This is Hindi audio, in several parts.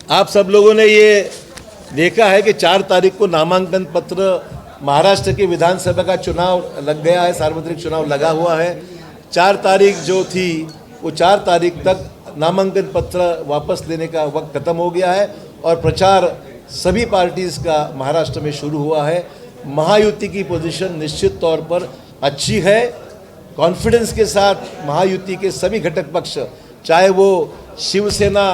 आप सब लोगों ने ये देखा है कि 4 तारीख को नामांकन पत्र महाराष्ट्र के विधानसभा का चुनाव लग गया है, सार्वत्रिक चुनाव लगा हुआ है। 4 तारीख जो थी वो 4 तारीख तक नामांकन पत्र वापस लेने का वक्त ख़त्म हो गया है और प्रचार सभी पार्टीज़ का महाराष्ट्र में शुरू हुआ है। महायुति की पोजीशन निश्चित तौर पर अच्छी है। कॉन्फिडेंस के साथ महायुति के सभी घटक पक्ष, चाहे वो शिवसेना,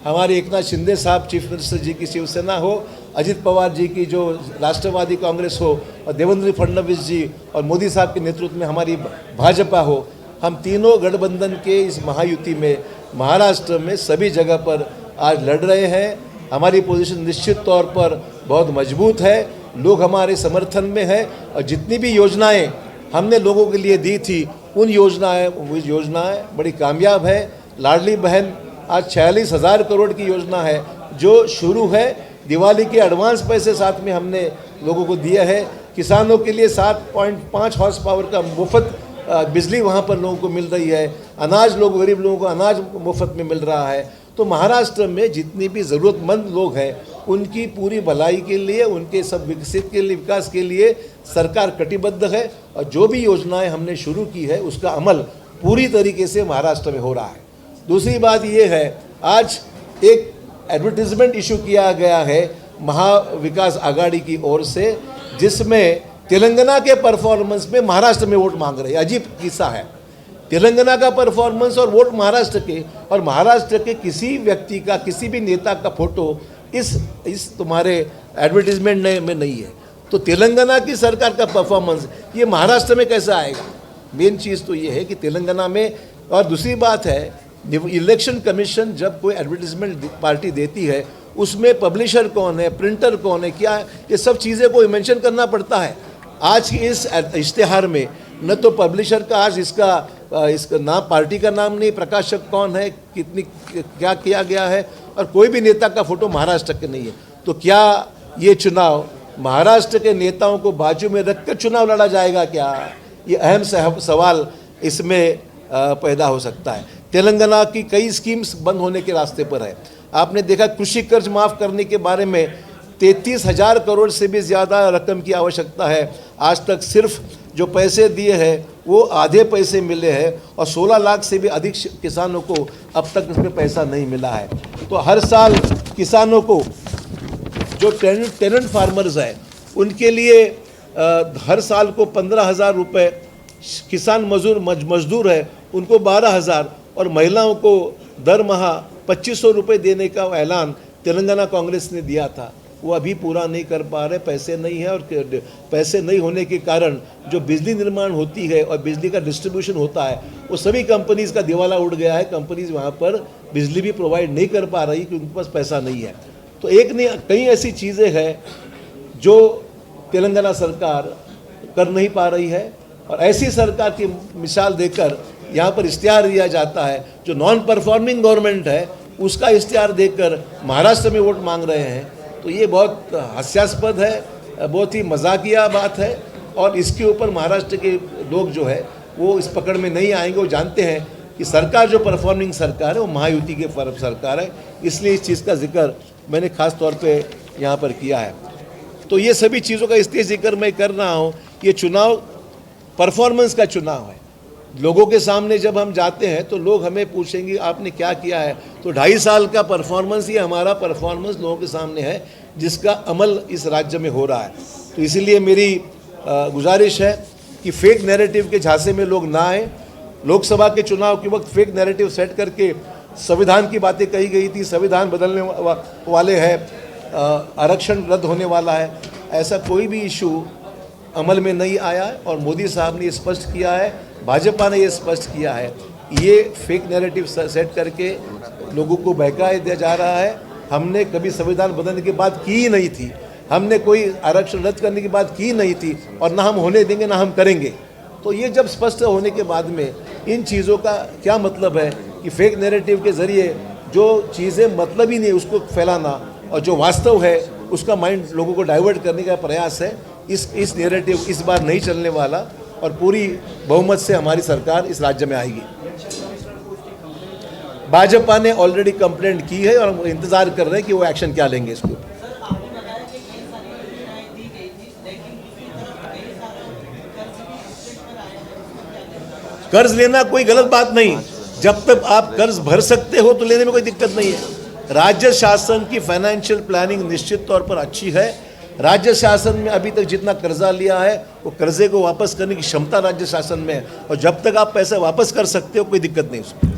हमारे एकनाथ शिंदे साहब चीफ मिनिस्टर जी की शिवसेना हो, अजित पवार जी की जो राष्ट्रवादी कांग्रेस हो, और देवेंद्र फडणवीस जी और मोदी साहब के नेतृत्व में हमारी भाजपा हो, हम तीनों गठबंधन के इस महायुति में महाराष्ट्र में सभी जगह पर आज लड़ रहे हैं। हमारी पोजीशन निश्चित तौर पर बहुत मजबूत है, लोग हमारे समर्थन में हैं और जितनी भी योजनाएं हमने लोगों के लिए दी थी वो योजनाएं बड़ी कामयाब है। लाडली बहन आज 46,000 करोड़ की योजना है जो शुरू है। दिवाली के एडवांस पैसे साथ में हमने लोगों को दिए हैं। किसानों के लिए 7.5 हॉर्स पावर का मुफ्त बिजली वहाँ पर लोगों को मिल रही है। अनाज, गरीब लोगों को अनाज मुफ्त में मिल रहा है। तो महाराष्ट्र में जितनी भी ज़रूरतमंद लोग हैं उनकी पूरी भलाई के लिए, उनके सब विकास के लिए सरकार कटिबद्ध है और जो भी योजनाएं हमने शुरू की है उसका अमल पूरी तरीके से महाराष्ट्र में हो रहा है। दूसरी बात ये है, आज एक एडवर्टीजमेंट इशू किया गया है महाविकास आघाड़ी की ओर से, जिसमें तेलंगाना के परफॉर्मेंस में महाराष्ट्र में वोट मांग रहे हैं। अजीब किस्सा है, तेलंगाना का परफॉर्मेंस और वोट महाराष्ट्र के, और महाराष्ट्र के किसी व्यक्ति का, किसी भी नेता का फोटो इस तुम्हारे एडवर्टीजमेंट में नहीं है। तो तेलंगाना की सरकार का परफॉर्मेंस ये महाराष्ट्र में कैसा आएगा? मेन चीज़ तो ये है कि तेलंगाना में, और दूसरी बात है इलेक्शन कमीशन जब कोई एडवर्टीजमेंट पार्टी देती है उसमें पब्लिशर कौन है, प्रिंटर कौन है, क्या, ये सब चीज़ें को मेंशन करना पड़ता है। आज की इस इश्तिहार में न तो पब्लिशर का आज इसका नाम, पार्टी का नाम नहीं, प्रकाशक कौन है, क्या किया गया है, और कोई भी नेता का फोटो महाराष्ट्र के नहीं है। तो क्या ये चुनाव महाराष्ट्र के नेताओं को बाजू में रखकर चुनाव लड़ा जाएगा क्या? ये अहम सवाल इसमें पैदा हो सकता है। तेलंगाना की कई स्कीम्स बंद होने के रास्ते पर है। आपने देखा कृषि कर्ज माफ़ करने के बारे में 33,000 करोड़ से भी ज़्यादा रकम की आवश्यकता है। आज तक सिर्फ जो पैसे दिए हैं वो आधे पैसे मिले हैं और 16 लाख से भी अधिक किसानों को अब तक इसमें पैसा नहीं मिला है। तो हर साल किसानों को, जो टेनेंट फार्मर्स हैं उनके लिए हर साल को 15,000 रुपये, किसान मजदूर है उनको 12,000 और महिलाओं को दर माह 2,500 रुपये देने का ऐलान तेलंगाना कांग्रेस ने दिया था। वो अभी पूरा नहीं कर पा रहे, पैसे नहीं है, और पैसे नहीं होने के कारण जो बिजली निर्माण होती है और बिजली का डिस्ट्रीब्यूशन होता है वो सभी कंपनीज़ का दिवाला उड़ गया है। कंपनीज़ वहाँ पर बिजली भी प्रोवाइड नहीं कर पा रही क्योंकि उनके पास पैसा नहीं है। तो एक नहीं, कई ऐसी चीज़ें हैं जो तेलंगाना सरकार कर नहीं पा रही है, और ऐसी सरकार की मिसाल देकर यहाँ पर इश्तिहार दिया जाता है। जो नॉन परफॉर्मिंग गवर्नमेंट है उसका इश्तिहार देकर महाराष्ट्र में वोट मांग रहे हैं। तो ये बहुत हास्यास्पद है, बहुत ही मजाकिया बात है, और इसके ऊपर महाराष्ट्र के लोग जो है वो इस पकड़ में नहीं आएंगे। वो जानते हैं कि सरकार जो परफॉर्मिंग सरकार है वो महायुति की सरकार है, इसलिए इस चीज़ का जिक्र मैंने ख़ास तौर पे यहाँ पर किया है। तो ये सभी चीज़ों का इसलिए जिक्र मैं कर रहा हूँ, ये चुनाव परफॉर्मेंस का चुनाव है। लोगों के सामने जब हम जाते हैं तो लोग हमें पूछेंगे आपने क्या किया है, तो 2.5 साल का परफॉर्मेंस, ये हमारा परफॉर्मेंस लोगों के सामने है जिसका अमल इस राज्य में हो रहा है। तो इसीलिए मेरी गुजारिश है कि फेक नैरेटिव के झांसे में लोग ना आए। लोकसभा के चुनाव के वक्त फेक नैरेटिव सेट करके संविधान की बातें कही गई थी, संविधान बदलने वाले हैं, आरक्षण रद्द होने वाला है। ऐसा कोई भी इशू अमल में नहीं आया है और मोदी साहब ने ये स्पष्ट किया है, भाजपा ने ये स्पष्ट किया है, ये फेक नैरेटिव सेट करके लोगों को बहकाया दिया जा रहा है। हमने कभी संविधान बदलने की बात की ही नहीं थी, हमने कोई आरक्षण रद्द करने की बात की नहीं थी, और ना हम होने देंगे ना हम करेंगे। तो ये जब स्पष्ट होने के बाद में इन चीज़ों का क्या मतलब है कि फेक नैरेटिव के ज़रिए जो चीज़ें मतलब ही नहीं उसको फैलाना, और जो वास्तव है उसका माइंड लोगों को डाइवर्ट करने का प्रयास है। इस नैरेटिव इस बार नहीं चलने वाला, और पूरी बहुमत से हमारी सरकार इस राज्य में आएगी। भाजपा ने ऑलरेडी कंप्लेंट की है और हम इंतजार कर रहे हैं कि वो एक्शन क्या लेंगे इसको। कर्ज लेना कोई गलत बात नहीं, जब तक आप कर्ज भर सकते हो तो लेने में कोई दिक्कत नहीं है। राज्य शासन की फाइनेंशियल प्लानिंग निश्चित तौर पर अच्छी है। राज्य शासन में अभी तक जितना कर्जा लिया है वो कर्जे को वापस करने की क्षमता राज्य शासन में है, और जब तक आप पैसे वापस कर सकते हो कोई दिक्कत नहीं उसमें।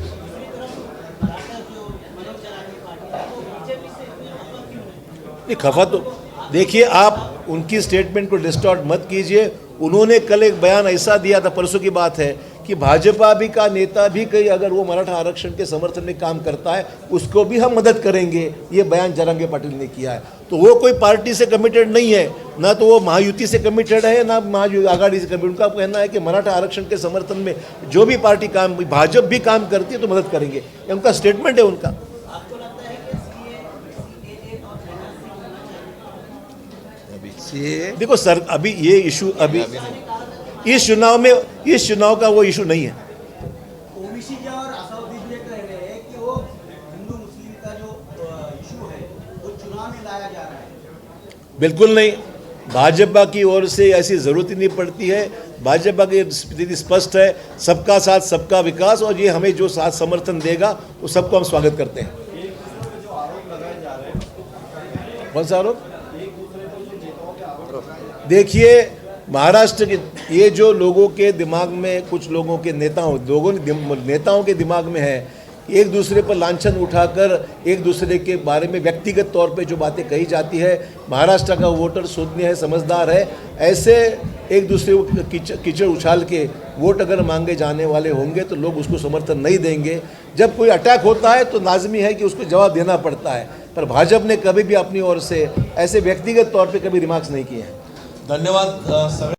नहीं, खफा तो देखिए, आप उनकी स्टेटमेंट को डिस्टॉर्ट मत कीजिए। उन्होंने कल एक बयान ऐसा दिया था, परसों की बात है, कि भाजपा भी का नेता भी कहीं अगर वो मराठा आरक्षण के समर्थन में काम करता है उसको भी हम मदद करेंगे, ये बयान जरांगे पाटिल ने किया है। तो वो कोई पार्टी से कमिटेड नहीं है, ना तो वो महायुति से कमिटेड है, ना महाआघाड़ी से कमिटेड। उनका कहना है कि मराठा आरक्षण के समर्थन में जो भी पार्टी काम, भाजपा भी काम करती है तो मदद करेंगे, ये उनका स्टेटमेंट है उनका। देखो सर, अभी ये इशू अभी इस चुनाव का वो इशू नहीं है। ओबीसी और असाउद्दीन ये कह रहे हैं कि वो हिंदू मुस्लिम का जो इशू है वो चुनाव में लाया जा रहा है। बिल्कुल नहीं, भाजपा की ओर से ऐसी जरूरत ही नहीं पड़ती है। भाजपा की स्थिति स्पष्ट है, सबका साथ सबका विकास, और ये हमें जो साथ समर्थन देगा वो सबको हम स्वागत करते हैं। कौन सा आरोप? देखिए, महाराष्ट्र के ये जो लोगों के दिमाग में, कुछ लोगों के नेताओं के दिमाग में है, एक दूसरे पर लांछन उठाकर एक दूसरे के बारे में व्यक्तिगत तौर पे जो बातें कही जाती है। महाराष्ट्र का वोटर सोचने है, समझदार है, ऐसे एक दूसरे को कीचड़ उछाल के वोट अगर मांगे जाने वाले होंगे तो लोग उसको समर्थन नहीं देंगे। जब कोई अटैक होता है तो लाजमी है कि उसको जवाब देना पड़ता है, पर भाजपा ने कभी भी अपनी ओर से ऐसे व्यक्तिगत तौर पर कभी रिमार्क्स नहीं किए हैं। धन्यवाद।